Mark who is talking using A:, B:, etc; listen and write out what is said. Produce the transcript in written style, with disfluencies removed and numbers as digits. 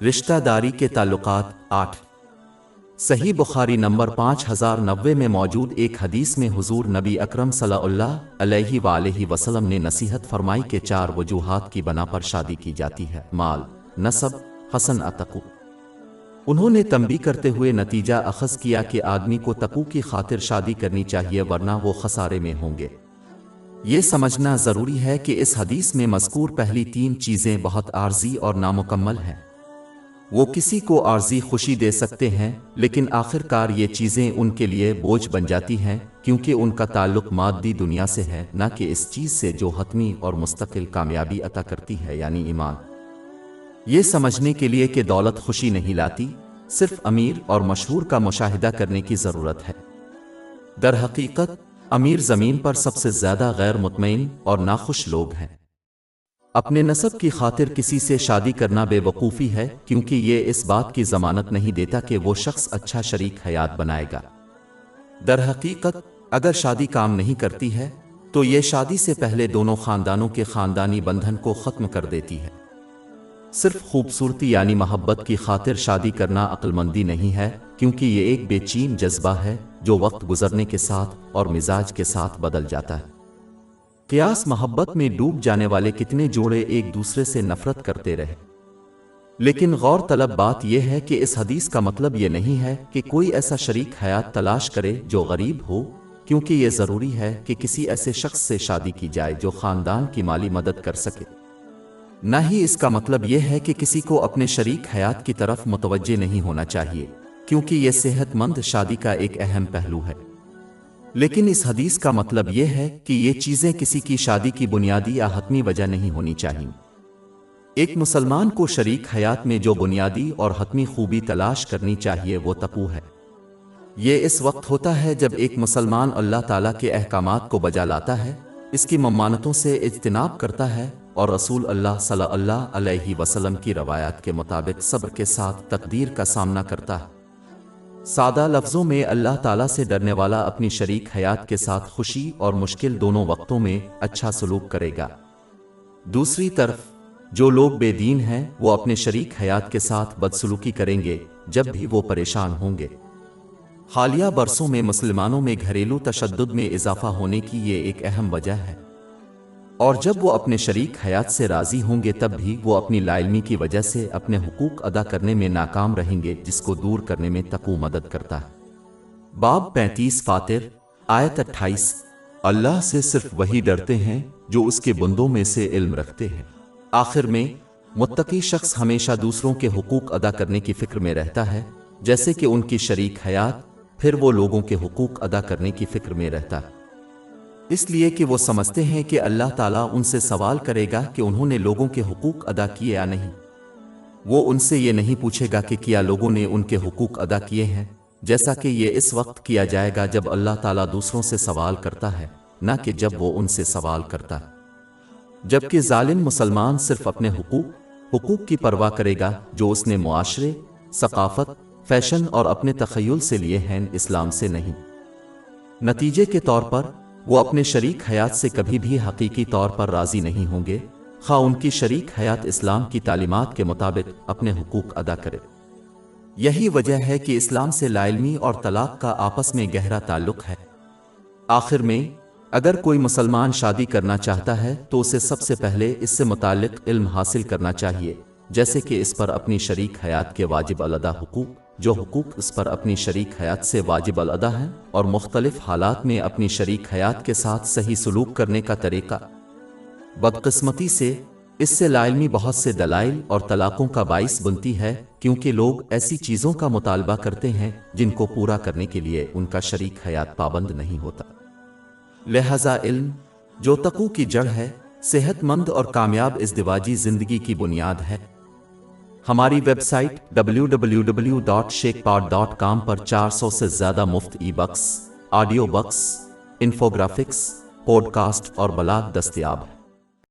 A: رشتہ داری کے تعلقات 8۔ صحیح بخاری نمبر 5090 میں موجود ایک حدیث میں حضور نبی اکرم صلی اللہ علیہ وآلہ وسلم نے نصیحت فرمائی کہ 4 وجوہات کی بنا پر شادی کی جاتی ہے: مال، نسب، حسن تقو۔ انہوں نے تنبیہ کرتے ہوئے نتیجہ اخذ کیا کہ آدمی کو تقو کی خاطر شادی کرنی چاہیے ورنہ وہ خسارے میں ہوں گے۔ یہ سمجھنا ضروری ہے کہ اس حدیث میں مذکور پہلی 3 چیزیں بہت عارضی اور نامکمل ہیں۔ وہ کسی کو عارضی خوشی دے سکتے ہیں، لیکن آخر کار یہ چیزیں ان کے لیے بوجھ بن جاتی ہیں کیونکہ ان کا تعلق مادی دنیا سے ہے، نہ کہ اس چیز سے جو حتمی اور مستقل کامیابی عطا کرتی ہے، یعنی ایمان۔ یہ سمجھنے کے لیے کہ دولت خوشی نہیں لاتی، صرف امیر اور مشہور کا مشاہدہ کرنے کی ضرورت ہے۔ در حقیقت امیر زمین پر سب سے زیادہ غیر مطمئن اور ناخوش لوگ ہیں۔ اپنے نسب کی خاطر کسی سے شادی کرنا بے وقوفی ہے، کیونکہ یہ اس بات کی ضمانت نہیں دیتا کہ وہ شخص اچھا شریک حیات بنائے گا۔ در حقیقت اگر شادی کام نہیں کرتی ہے تو یہ شادی سے پہلے دونوں خاندانوں کے خاندانی بندھن کو ختم کر دیتی ہے۔ صرف خوبصورتی یعنی محبت کی خاطر شادی کرنا عقل مندی نہیں ہے، کیونکہ یہ ایک بے چین جذبہ ہے جو وقت گزرنے کے ساتھ اور مزاج کے ساتھ بدل جاتا ہے۔ قیاس محبت میں ڈوب جانے والے کتنے جوڑے ایک دوسرے سے نفرت کرتے رہے۔ لیکن غور طلب بات یہ ہے کہ اس حدیث کا مطلب یہ نہیں ہے کہ کوئی ایسا شریک حیات تلاش کرے جو غریب ہو، کیونکہ یہ ضروری ہے کہ کسی ایسے شخص سے شادی کی جائے جو خاندان کی مالی مدد کر سکے۔ نہ ہی اس کا مطلب یہ ہے کہ کسی کو اپنے شریک حیات کی طرف متوجہ نہیں ہونا چاہیے، کیونکہ یہ صحت مند شادی کا ایک اہم پہلو ہے۔ لیکن اس حدیث کا مطلب یہ ہے کہ یہ چیزیں کسی کی شادی کی بنیادی یا حتمی وجہ نہیں ہونی چاہیے۔ ایک مسلمان کو شریک حیات میں جو بنیادی اور حتمی خوبی تلاش کرنی چاہیے وہ تقوی ہے۔ یہ اس وقت ہوتا ہے جب ایک مسلمان اللہ تعالیٰ کے احکامات کو بجا لاتا ہے، اس کی ممانعتوں سے اجتناب کرتا ہے اور رسول اللہ صلی اللہ علیہ وسلم کی روایات کے مطابق صبر کے ساتھ تقدیر کا سامنا کرتا ہے۔ سادہ لفظوں میں اللہ تعالیٰ سے ڈرنے والا اپنی شریک حیات کے ساتھ خوشی اور مشکل دونوں وقتوں میں اچھا سلوک کرے گا۔ دوسری طرف جو لوگ بے دین ہیں وہ اپنے شریک حیات کے ساتھ بدسلوکی کریں گے جب بھی وہ پریشان ہوں گے۔ حالیہ برسوں میں مسلمانوں میں گھریلو تشدد میں اضافہ ہونے کی یہ ایک اہم وجہ ہے، اور جب وہ اپنے شریک حیات سے راضی ہوں گے تب بھی وہ اپنی لا علمی کی وجہ سے اپنے حقوق ادا کرنے میں ناکام رہیں گے، جس کو دور کرنے میں تقوی مدد کرتا ہے۔ باب 35 فاطر آیت 28۔ اللہ سے صرف وہی ڈرتے ہیں جو اس کے بندوں میں سے علم رکھتے ہیں۔ آخر میں متقی شخص ہمیشہ دوسروں کے حقوق ادا کرنے کی فکر میں رہتا ہے، جیسے کہ ان کی شریک حیات، پھر وہ لوگوں کے حقوق ادا کرنے کی فکر میں رہتا ہے، اس لیے کہ وہ سمجھتے ہیں کہ اللہ تعالیٰ ان سے سوال کرے گا کہ انہوں نے لوگوں کے حقوق ادا کیے یا نہیں۔ وہ ان سے یہ نہیں پوچھے گا کہ کیا لوگوں نے ان کے حقوق ادا کیے ہیں، جیسا کہ یہ اس وقت کیا جائے گا جب اللہ تعالیٰ دوسروں سے سوال کرتا ہے، نہ کہ جب وہ ان سے سوال کرتا ہے۔ جبکہ ظالم مسلمان صرف اپنے حقوق کی پرواہ کرے گا جو اس نے معاشرے، ثقافت، فیشن اور اپنے تخیل سے لیے ہیں، اسلام سے نہیں۔ نتیجے کے طور پر وہ اپنے شریک حیات سے کبھی بھی حقیقی طور پر راضی نہیں ہوں گے، خواہ ان کی شریک حیات اسلام کی تعلیمات کے مطابق اپنے حقوق ادا کرے۔ یہی وجہ ہے کہ اسلام سے لا علمی اور طلاق کا آپس میں گہرا تعلق ہے۔ آخر میں اگر کوئی مسلمان شادی کرنا چاہتا ہے تو اسے سب سے پہلے اس سے متعلق علم حاصل کرنا چاہیے، جیسے کہ اس پر اپنی شریک حیات کے واجب الادا حقوق، جو حقوق اس پر اپنی شریک حیات سے واجب الادا ہیں، اور مختلف حالات میں اپنی شریک حیات کے ساتھ صحیح سلوک کرنے کا طریقہ۔ بدقسمتی سے اس سے لا علمی بہت سے دلائل اور طلاقوں کا باعث بنتی ہے، کیونکہ لوگ ایسی چیزوں کا مطالبہ کرتے ہیں جن کو پورا کرنے کے لیے ان کا شریک حیات پابند نہیں ہوتا۔ لہذا علم، جو تقوی کی جڑ ہے، صحت مند اور کامیاب ازدواجی زندگی کی بنیاد ہے۔ ہماری ویب سائٹ www.sheikhpod.com پر 400 سے زیادہ مفت e books, audio books, infographics, podcast اور بلاگ دستیاب ہے۔